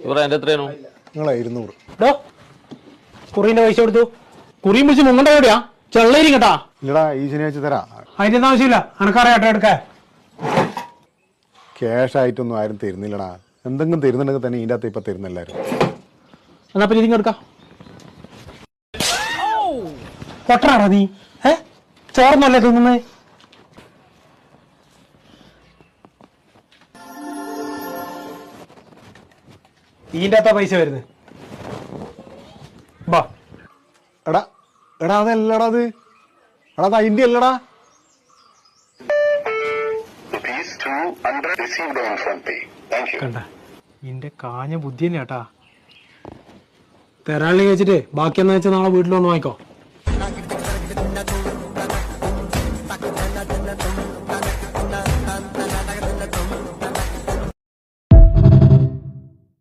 എന്റെ എത്രയാണോ? നിങ്ങളെ 200. കുറിന്റെ പൈസ കൊടുത്തു. കുറിയും പിടിച്ച് മുങ്ങണ്ട എവിടെയാ ചെള്ളേരി കേട്ടാ. ഇല്ലടാ ഈ ശനിയാഴ്ച തരാം. അതിന്റെ ഒന്നും ആവശ്യമില്ല, എനക്കറിയാട്ടെ എടുക്കാൻ. ക്യാഷ് ആയിട്ടൊന്നും ആരും തരുന്നില്ലടാ. എന്തെങ്കിലും തരുന്നുണ്ടെങ്കിൽ തന്നെ ഇതിൻ്റെ അകത്ത് ഇപ്പൊ തരുന്ന എല്ലാവരും. എന്നാ പിന്നെ ഇതിങ്ങ് എടുക്കാം. പൊട്ടറാണോ നീ? ചോർന്നല്ലേ തിന്നുന്നത്? ഇതിന്റെ അകത്താ പൈസ വരുന്നത്. എടാ എടാ അതല്ലടാ അത്. എടാ അത് അതിന്റെ അല്ലടാ. കണ്ട ഇന്റെ കാഞ്ഞ ബുദ്ധി തന്നെ കേട്ടാ. തരാളി വെച്ചിട്ട് ബാക്കി എന്നാ വെച്ചാൽ നാളെ വീട്ടിൽ വന്ന് വാങ്ങിക്കോ.